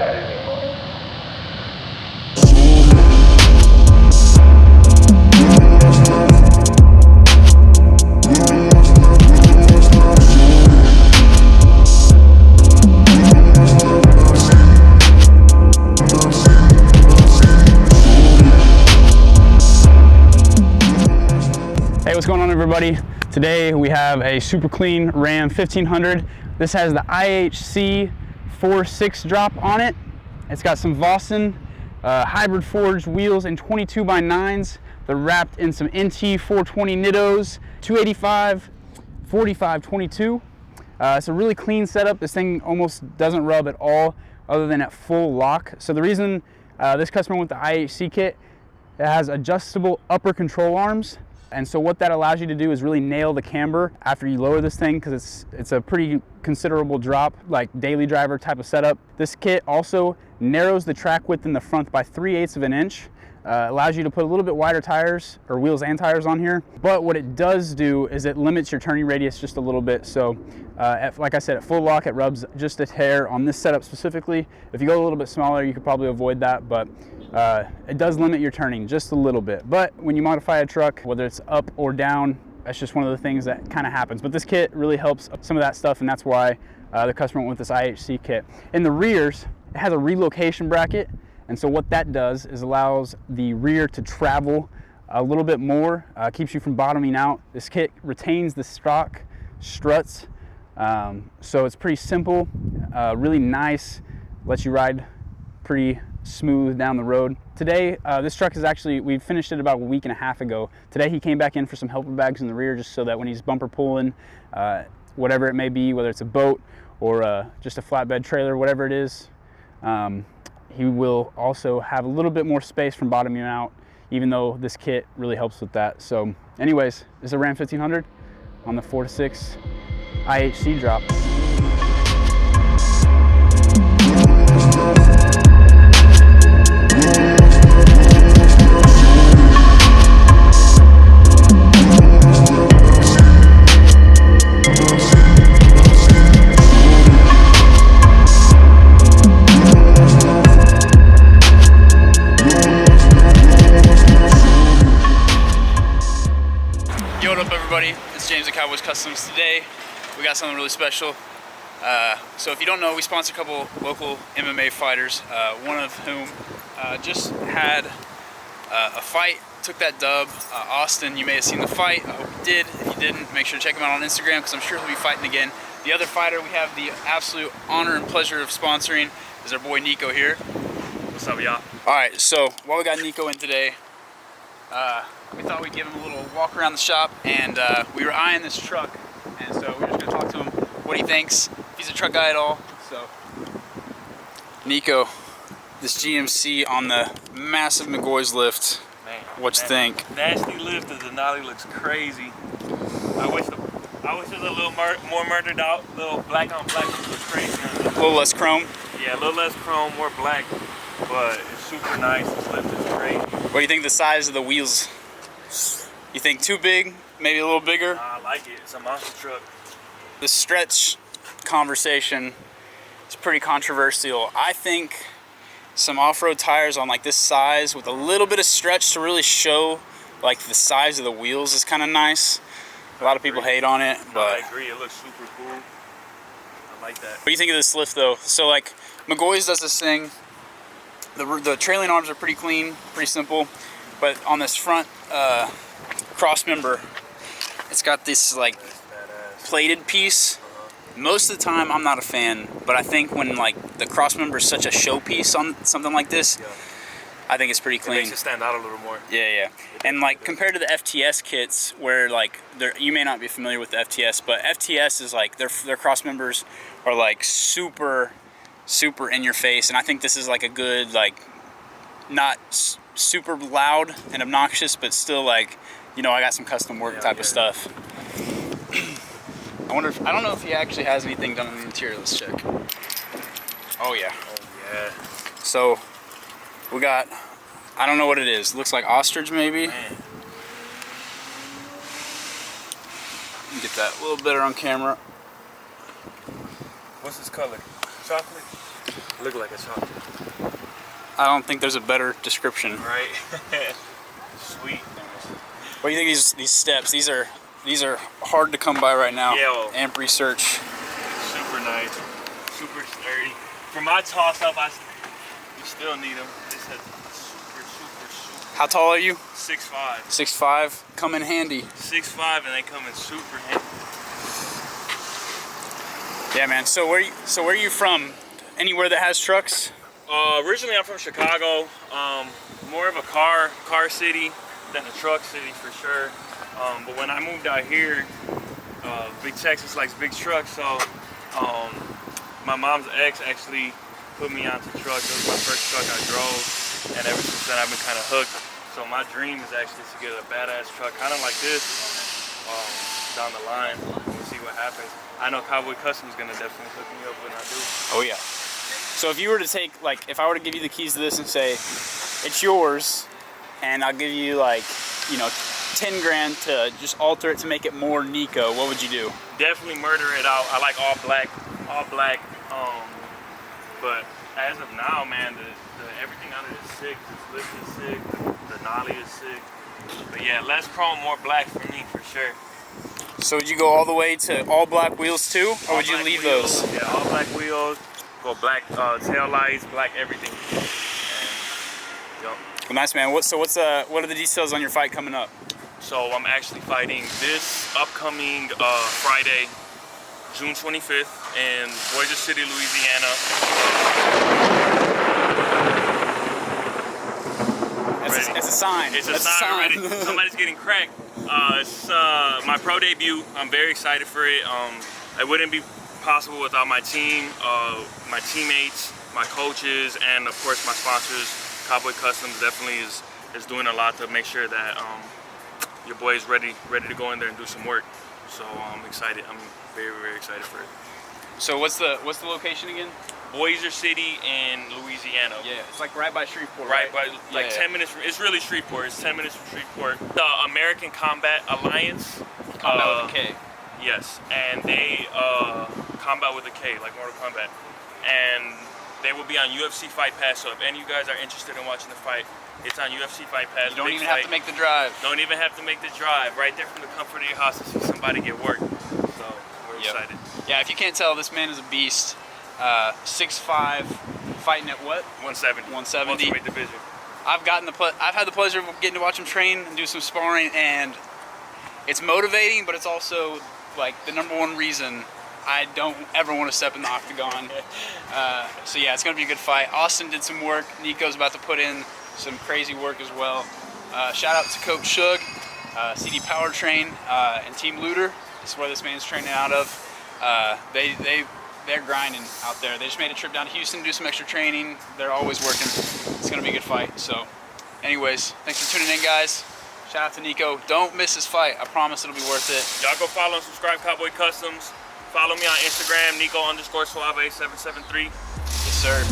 Hey, what's going on, everybody? Today we have a super clean Ram 1500. This has the IHC 4.6 drop on it. It's got some Vossen hybrid forged wheels in 22x9s. They're wrapped in some NT 420 Nitos, 285, 45, 22. It's a really clean setup. This thing almost doesn't rub at all other than at full lock. So the reason this customer went the IHC kit, it has adjustable upper control arms. And so what that allows you to do is really nail the camber after you lower this thing, because it's a pretty considerable drop, like daily driver type of setup. This kit also narrows the track width in the front by 3/8 of an inch. Allows you to put a little bit wider tires, or wheels and tires, on here. But what it does do is it limits your turning radius just a little bit. So like I said, at full lock, it rubs just a hair on this setup specifically. If you go a little bit smaller, you could probably avoid that, but it does limit your turning just a little bit. But when you modify a truck, whether it's up or down, that's just one of the things that kind of happens. But this kit really helps some of that stuff, and that's why the customer went with this IHC kit. In the rears, it has a relocation bracket. And so what that does is allows the rear to travel a little bit more, keeps you from bottoming out. This kit retains the stock struts, so it's pretty simple, really nice, lets you ride pretty smooth down the road. Today, this truck is actually, we finished it about a week and a half ago. Today he came back in for some helper bags in the rear, just so that when he's bumper pulling, whatever it may be, whether it's a boat or just a flatbed trailer, whatever it is, he will also have a little bit more space from bottoming out, even though this kit really helps with that. So anyways, this is a Ram 1500 on the 4.6 IHC drop. Yo, what up, everybody? It's James at Cowboys Customs. Today we got something really special. So if you don't know, we sponsor a couple local MMA fighters, one of whom just had a fight, took that dub. Austin, you may have seen the fight. I hope you did. If you didn't, make sure to check him out on Instagram, because I'm sure he'll be fighting again. The other fighter we have the absolute honor and pleasure of sponsoring is our boy Nico here. What's up, y'all? Alright, so while we got Nico in today, we thought we'd give him a little walk around the shop, and we were eyeing this truck, and so we're just going to talk to him what he thinks, if he's a truck guy at all. So, Nico, this GMC on the massive McGaughy's lift, Man, what you think? Nasty lift. The Denali looks crazy. I wish it was a little more murdered out, little black on black looks crazy. A little less chrome? Yeah, a little less chrome, more black, but it's super nice. This lift is great. What do you think the size of the wheels? You think too big? Maybe a little bigger? I like it. It's a monster truck. The stretch conversation is pretty controversial. I think some off-road tires on like this size with a little bit of stretch to really show like the size of the wheels is kind of nice. A lot of people hate on it, but I agree. It looks super cool. I like that. What do you think of this lift though? So like McGaughy's does this thing. The trailing arms are pretty clean, pretty simple, but on this front cross member, it's got this like plated piece. Most of the time I'm not a fan, but I think when like the cross member is such a showpiece on something like this, I think it's pretty clean. It makes it stand out a little more. Yeah. And like compared to the FTS kits, where like you may not be familiar with the FTS, but FTS is like their cross members are like super in your face, and I think this is like a good, like, not super loud and obnoxious, but still like, you know, I got some custom work type of stuff. I don't know if he actually has anything done on the interior. Let's check. Oh yeah. So we got, I don't know what it is. Looks like ostrich maybe. Man. Get that a little better on camera. What's this color? Chocolate? Look like a chocolate. I don't think there's a better description. Right? Sweet. What do you think these steps? These are hard to come by right now. Yeah, well, Amp research. Super nice. Super sturdy. For my toss up, you still need them. They said super. How tall are you? 6'5". 6'5". Come in handy. 6'5", and they come in super handy. Yeah, man. So where are you from? Anywhere that has trucks? Originally, I'm from Chicago. More of a car city than a truck city for sure. But when I moved out here, Big Texas likes big trucks, so my mom's ex actually put me onto trucks. It was my first truck I drove, and ever since then I've been kind of hooked. So my dream is actually to get a badass truck, kind of like this, down the line. We'll see what happens. I know Cowboy Custom's gonna definitely hook me up when I do. Oh yeah. So if you were to take, like, if I were to give you the keys to this and say, it's yours, and I'll give you, like, you know, 10 grand to just alter it to make it more Nico, what would you do? Definitely murder it out. I like all black. But as of now, man, everything on it is sick. The lift is sick. The nollie is sick. But yeah, less chrome, more black for me for sure. So would you go all the way to all black wheels too, or would you leave those? Yeah, all black wheels. Go black tail lights, black everything. Well, nice, man. What are the details on your fight coming up? So I'm actually fighting this upcoming Friday, June 25th in Bossier City, Louisiana. It's a sign. It's a sign already. Somebody's getting cracked. It's my pro debut. I'm very excited for it. It wouldn't be possible without my team, my teammates, my coaches, and of course my sponsors. Cowboy Customs definitely is doing a lot to make sure that your boy is ready to go in there and do some work. So I'm excited. I'm very, very excited for it. So what's the location again? Bossier City in Louisiana. Yeah, it's like right by Shreveport. Right by, like 10 minutes from, it's really Shreveport. It's 10 minutes from Shreveport. The American Combat Alliance. Combat with a K. Yes, and they combat with a K, like Mortal Kombat. And they will be on UFC Fight Pass, so if any of you guys are interested in watching the fight, it's on UFC Fight Pass. You don't even have to make the drive. Don't even have to make the drive. Right there from the comfort of your house to see somebody get worked. So we're excited. Yeah, if you can't tell, this man is a beast. 6'5", fighting at what? 170. 170. Welterweight division. I've had the pleasure of getting to watch him train and do some sparring, and it's motivating, but it's also like the #1 reason I don't ever want to step in the octagon. So yeah, it's gonna be a good fight. Austin did some work. Nico's about to put in some crazy work as well. Shout out to Coach Shug, CD Powertrain, and Team Looter. This is where this man's training out of. They're grinding out there. They just made a trip down to Houston to do some extra training. They're always working. It's gonna be a good fight. So anyways, thanks for tuning in, guys. Shout out to Nico. Don't miss this fight. I promise it'll be worth it. Y'all go follow and subscribe Cowboy Customs. Follow me on Instagram, Niko_Suave773. Yes, sir.